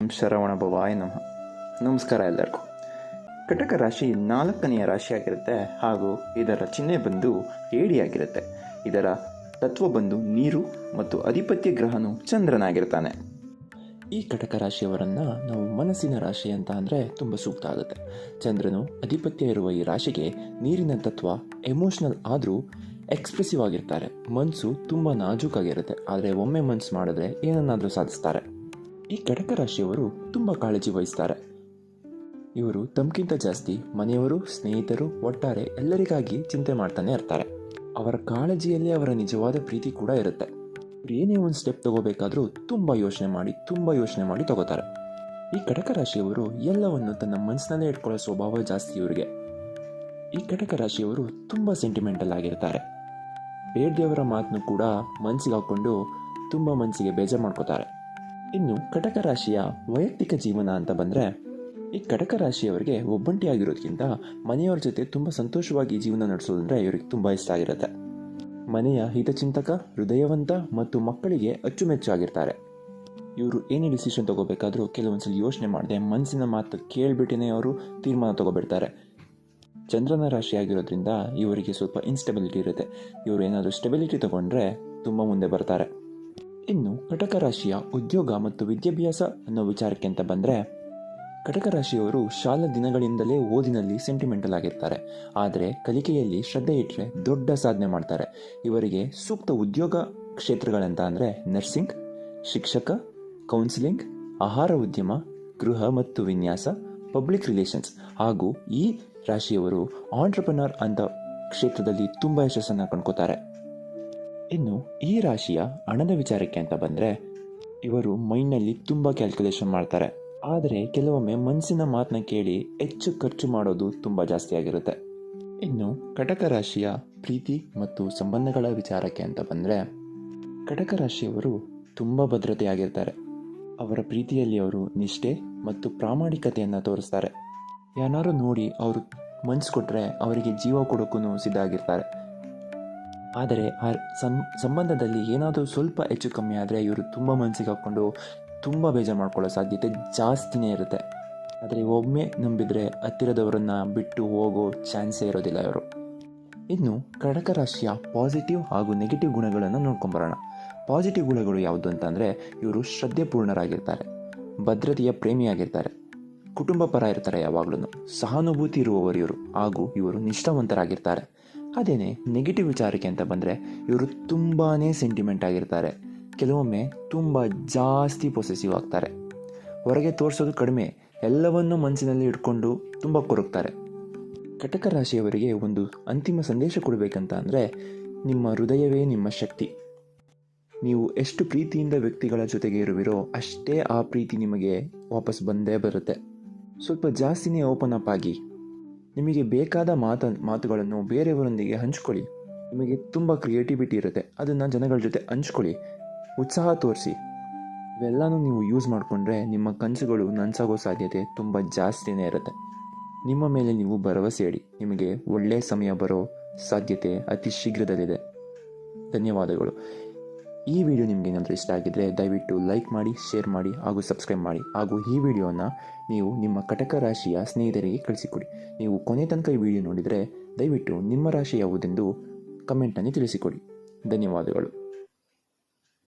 ಶರವಣ ಭವಾಯ ನಮಃ. ನಮಸ್ಕಾರ ಎಲ್ಲರಿಗೂ. ಕಟಕ ರಾಶಿ 4ನೆಯ ರಾಶಿಯಾಗಿರುತ್ತೆ ಹಾಗೂ ಇದರ ಚಿಹ್ನೆ ಬಂದು ಏಡಿಯಾಗಿರುತ್ತೆ. ಇದರ ತತ್ವ ಬಂದು ನೀರು ಮತ್ತು ಅಧಿಪತ್ಯ ಗ್ರಹನು ಚಂದ್ರನಾಗಿರ್ತಾನೆ. ಈ ಕಟಕ ರಾಶಿಯವರನ್ನು ನಾವು ಮನಸ್ಸಿನ ರಾಶಿ ಅಂತ ಅಂದರೆ ತುಂಬ ಸೂಕ್ತ ಆಗುತ್ತೆ. ಚಂದ್ರನು ಅಧಿಪತ್ಯ ಇರುವ ಈ ರಾಶಿಗೆ ನೀರಿನ ತತ್ವ ಎಮೋಷ್ನಲ್ ಆದರೂ ಎಕ್ಸ್ಪ್ರೆಸಿವ್ ಆಗಿರ್ತಾರೆ. ಮನಸ್ಸು ತುಂಬ ನಾಜೂಕಾಗಿರುತ್ತೆ, ಆದರೆ ಒಮ್ಮೆ ಮನಸ್ಸು ಮಾಡಿದ್ರೆ ಏನನ್ನಾದರೂ ಸಾಧಿಸ್ತಾರೆ. ಈ ಕಟಕ ರಾಶಿಯವರು ತುಂಬ ಕಾಳಜಿ ವಹಿಸ್ತಾರೆ. ಇವರು ತಮ್ಗಿಂತ ಜಾಸ್ತಿ ಮನೆಯವರು, ಸ್ನೇಹಿತರು, ಒಟ್ಟಾರೆ ಎಲ್ಲರಿಗಾಗಿ ಚಿಂತೆ ಮಾಡ್ತಾನೆ ಇರ್ತಾರೆ. ಅವರ ಕಾಳಜಿಯಲ್ಲಿ ಅವರ ನಿಜವಾದ ಪ್ರೀತಿ ಕೂಡ ಇರುತ್ತೆ. ಇವ್ರು ಏನೇ ಒಂದು ಸ್ಟೆಪ್ ತಗೋಬೇಕಾದ್ರೂ ತುಂಬ ಯೋಚನೆ ಮಾಡಿ ತಗೋತಾರೆ. ಈ ಕಟಕ ರಾಶಿಯವರು ಎಲ್ಲವನ್ನು ತನ್ನ ಮನಸ್ಸಿನಲ್ಲೇ ಇಟ್ಕೊಳ್ಳೋ ಸ್ವಭಾವ ಜಾಸ್ತಿ ಇವರಿಗೆ. ಈ ಕಟಕ ರಾಶಿಯವರು ತುಂಬ ಸೆಂಟಿಮೆಂಟಲ್ ಆಗಿರ್ತಾರೆ. ಬೇಡ್ದೇವರ ಮಾತನ್ನು ಕೂಡ ಮನಸ್ಸಿಗೆ ಹಾಕ್ಕೊಂಡು ತುಂಬ ಮನಸ್ಸಿಗೆ ಬೇಜಾರು ಮಾಡ್ಕೋತಾರೆ. ಇನ್ನು ಕಟಕ ರಾಶಿಯ ವೈಯಕ್ತಿಕ ಜೀವನ ಅಂತ ಬಂದರೆ, ಈ ಕಟಕ ರಾಶಿಯವರಿಗೆ ಒಬ್ಬಂಟಿಯಾಗಿರೋದಕ್ಕಿಂತ ಮನೆಯವರ ಜೊತೆ ತುಂಬ ಸಂತೋಷವಾಗಿ ಜೀವನ ನಡೆಸೋದಂದರೆ ಇವರಿಗೆ ತುಂಬ ಇಷ್ಟ ಆಗಿರುತ್ತೆ. ಮನೆಯ ಹಿತಚಿಂತಕ, ಹೃದಯವಂತ ಮತ್ತು ಮಕ್ಕಳಿಗೆ ಅಚ್ಚುಮೆಚ್ಚಾಗಿರ್ತಾರೆ. ಇವರು ಏನೇ ಡಿಸಿಷನ್ ತಗೋಬೇಕಾದ್ರೂ ಕೆಲವೊಂದ್ಸಲ ಯೋಚನೆ ಮಾಡದೆ ಮನಸ್ಸಿನ ಮಾತು ಕೇಳಿಬಿಟ್ಟೇ ಅವರು ತೀರ್ಮಾನ ತಗೋಬಿಡ್ತಾರೆ. ಚಂದ್ರನ ರಾಶಿ ಆಗಿರೋದ್ರಿಂದ ಇವರಿಗೆ ಸ್ವಲ್ಪ ಇನ್ಸ್ಟೆಬಿಲಿಟಿ ಇರುತ್ತೆ. ಇವರು ಏನಾದರೂ ಸ್ಟೆಬಿಲಿಟಿ ತಗೊಂಡ್ರೆ ತುಂಬ ಮುಂದೆ ಬರ್ತಾರೆ. ಇನ್ನು ಕಟಕ ರಾಶಿಯ ಉದ್ಯೋಗ ಮತ್ತು ವಿದ್ಯಾಭ್ಯಾಸ ಅನ್ನೋ ವಿಚಾರಕ್ಕೆ ಅಂತ ಬಂದರೆ, ಕಟಕ ರಾಶಿಯವರು ಶಾಲಾ ದಿನಗಳಿಂದಲೇ ಓದಿನಲ್ಲಿ ಸೆಂಟಿಮೆಂಟಲ್ ಆಗಿರ್ತಾರೆ. ಆದರೆ ಕಲಿಕೆಯಲ್ಲಿ ಶ್ರದ್ಧೆ ಇಟ್ಟರೆ ದೊಡ್ಡ ಸಾಧನೆ ಮಾಡ್ತಾರೆ. ಇವರಿಗೆ ಸೂಕ್ತ ಉದ್ಯೋಗ ಕ್ಷೇತ್ರಗಳಂತ ಅಂದರೆ ನರ್ಸಿಂಗ್, ಶಿಕ್ಷಕ, ಕೌನ್ಸಿಲಿಂಗ್, ಆಹಾರ ಉದ್ಯಮ, ಗೃಹ ಮತ್ತು ವಿನ್ಯಾಸ, ಪಬ್ಲಿಕ್ ರಿಲೇಷನ್ಸ್ ಹಾಗೂ ಈ ರಾಶಿಯವರು ಆಂಟ್ರಪ್ರನರ್ ಅಂತ ಕ್ಷೇತ್ರದಲ್ಲಿ ತುಂಬ ಯಶಸ್ಸನ್ನು ಕಂಡ್ಕೋತಾರೆ. ಇನ್ನು ಈ ರಾಶಿಯ ಹಣದ ವಿಚಾರಕ್ಕೆ ಅಂತ ಬಂದರೆ, ಇವರು ಮೈಂಡ್ನಲ್ಲಿ ತುಂಬ ಕ್ಯಾಲ್ಕುಲೇಷನ್ ಮಾಡ್ತಾರೆ. ಆದರೆ ಕೆಲವೊಮ್ಮೆ ಮನಸ್ಸಿನ ಮಾತನ್ನ ಕೇಳಿ ಹೆಚ್ಚು ಖರ್ಚು ಮಾಡೋದು ತುಂಬ ಜಾಸ್ತಿ ಆಗಿರುತ್ತೆ. ಇನ್ನು ಕಟಕ ರಾಶಿಯ ಪ್ರೀತಿ ಮತ್ತು ಸಂಬಂಧಗಳ ವಿಚಾರಕ್ಕೆ ಅಂತ ಬಂದರೆ, ಕಟಕ ರಾಶಿಯವರು ತುಂಬ ಭದ್ರತೆಯಾಗಿರ್ತಾರೆ. ಅವರ ಪ್ರೀತಿಯಲ್ಲಿ ಅವರು ನಿಷ್ಠೆ ಮತ್ತು ಪ್ರಾಮಾಣಿಕತೆಯನ್ನು ತೋರಿಸ್ತಾರೆ. ಯಾರು ನೋಡಿ ಅವರು ಮನಸ್ಸು ಕೊಟ್ಟರೆ ಅವರಿಗೆ ಜೀವ ಕೊಡೋಕ್ಕೂ ಸಿದ್ಧ ಆಗಿರ್ತಾರೆ. ಆದರೆ ಆ ಸಂಬಂಧದಲ್ಲಿ ಏನಾದರೂ ಸ್ವಲ್ಪ ಹೆಚ್ಚು ಕಮ್ಮಿ ಆದರೆ ಇವರು ತುಂಬ ಮನಸ್ಸಿಗೆ ಹಾಕ್ಕೊಂಡು ತುಂಬ ಬೇಜಾರು ಮಾಡ್ಕೊಳ್ಳೋ ಸಾಧ್ಯತೆ ಜಾಸ್ತಿನೇ ಇರುತ್ತೆ. ಆದರೆ ಒಮ್ಮೆ ನಂಬಿದರೆ ಹತ್ತಿರದವರನ್ನು ಬಿಟ್ಟು ಹೋಗೋ ಚಾನ್ಸೇ ಇರೋದಿಲ್ಲ ಇವರು. ಇನ್ನು ಕಟಕ ರಾಶಿಯ ಪಾಸಿಟಿವ್ ಹಾಗೂ ನೆಗೆಟಿವ್ ಗುಣಗಳನ್ನು ನೋಡ್ಕೊಂಬರೋಣ. ಪಾಸಿಟಿವ್ ಗುಣಗಳು ಯಾವುದು ಅಂತಂದರೆ, ಇವರು ಶ್ರದ್ಧೆಪೂರ್ಣರಾಗಿರ್ತಾರೆ, ಭದ್ರತೆಯ ಪ್ರೇಮಿಯಾಗಿರ್ತಾರೆ, ಕುಟುಂಬ ಪರ ಇರ್ತಾರೆ, ಯಾವಾಗಲೂ ಸಹಾನುಭೂತಿ ಇರುವವರು ಇವರು ಹಾಗೂ ಇವರು ನಿಷ್ಠಾವಂತರಾಗಿರ್ತಾರೆ. ಅದೇನೇ ನೆಗೆಟಿವ್ ವಿಚಾರಕ್ಕೆ ಅಂತ ಬಂದರೆ, ಇವರು ತುಂಬಾ ಸೆಂಟಿಮೆಂಟ್ ಆಗಿರ್ತಾರೆ. ಕೆಲವೊಮ್ಮೆ ತುಂಬ ಜಾಸ್ತಿ ಪೊಸೆಸಿವ್ ಆಗ್ತಾರೆ. ಹೊರಗೆ ತೋರಿಸೋದು ಕಡಿಮೆ, ಎಲ್ಲವನ್ನೂ ಮನಸ್ಸಿನಲ್ಲಿ ಇಟ್ಕೊಂಡು ತುಂಬ ಕೊರಗ್ತಾರೆ. ಕಟಕ ರಾಶಿಯವರಿಗೆ ಒಂದು ಅಂತಿಮ ಸಂದೇಶ ಕೊಡಬೇಕಂತ ಅಂದರೆ, ನಿಮ್ಮ ಹೃದಯವೇ ನಿಮ್ಮ ಶಕ್ತಿ. ನೀವು ಎಷ್ಟು ಪ್ರೀತಿಯಿಂದ ವ್ಯಕ್ತಿಗಳ ಜೊತೆಗೆ ಇರುವಿರೋ ಅಷ್ಟೇ ಆ ಪ್ರೀತಿ ನಿಮಗೆ ವಾಪಸ್ ಬಂದೇ ಬರುತ್ತೆ. ಸ್ವಲ್ಪ ಜಾಸ್ತಿನೇ ಓಪನ್ ಅಪ್ ಆಗಿ ನಿಮಗೆ ಬೇಕಾದ ಮಾತುಗಳನ್ನು ಬೇರೆಯವರೊಂದಿಗೆ ಹಂಚ್ಕೊಳ್ಳಿ. ನಿಮಗೆ ತುಂಬ ಕ್ರಿಯೇಟಿವಿಟಿ ಇರುತ್ತೆ, ಅದನ್ನು ಜನಗಳ ಜೊತೆ ಹಂಚ್ಕೊಳ್ಳಿ, ಉತ್ಸಾಹ ತೋರಿಸಿ. ಇವೆಲ್ಲನೂ ನೀವು ಯೂಸ್ ಮಾಡಿಕೊಂಡ್ರೆ ನಿಮ್ಮ ಕನಸುಗಳು ನನಸಾಗೋ ಸಾಧ್ಯತೆ ತುಂಬ ಜಾಸ್ತಿನೇ ಇರುತ್ತೆ. ನಿಮ್ಮ ಮೇಲೆ ನೀವು ಭರವಸೆ ಇಡಿ, ನಿಮಗೆ ಒಳ್ಳೆಯ ಸಮಯ ಬರೋ ಸಾಧ್ಯತೆ ಅತಿ ಶೀಘ್ರದಲ್ಲಿದೆ. ಧನ್ಯವಾದಗಳು. ಈ ವಿಡಿಯೋ ನಿಮಗೆ ಏನಾದರೂ ಇಷ್ಟ ಆಗಿದ್ದರೆ ದಯವಿಟ್ಟು ಲೈಕ್ ಮಾಡಿ, ಶೇರ್ ಮಾಡಿ ಹಾಗೂ ಸಬ್ಸ್ಕ್ರೈಬ್ ಮಾಡಿ. ಹಾಗೂ ಈ ವಿಡಿಯೋನ ನೀವು ನಿಮ್ಮ ಕಟಕ ರಾಶಿಯ ಸ್ನೇಹಿತರಿಗೆ ಕಳಿಸಿಕೊಡಿ. ನೀವು ಕೊನೆ ತನಕ ಈ ವಿಡಿಯೋ ನೋಡಿದರೆ ದಯವಿಟ್ಟು ನಿಮ್ಮ ರಾಶಿ ಯಾವುದೆಂದು ಕಮೆಂಟ್ನಲ್ಲಿ ತಿಳಿಸಿಕೊಡಿ. ಧನ್ಯವಾದಗಳು.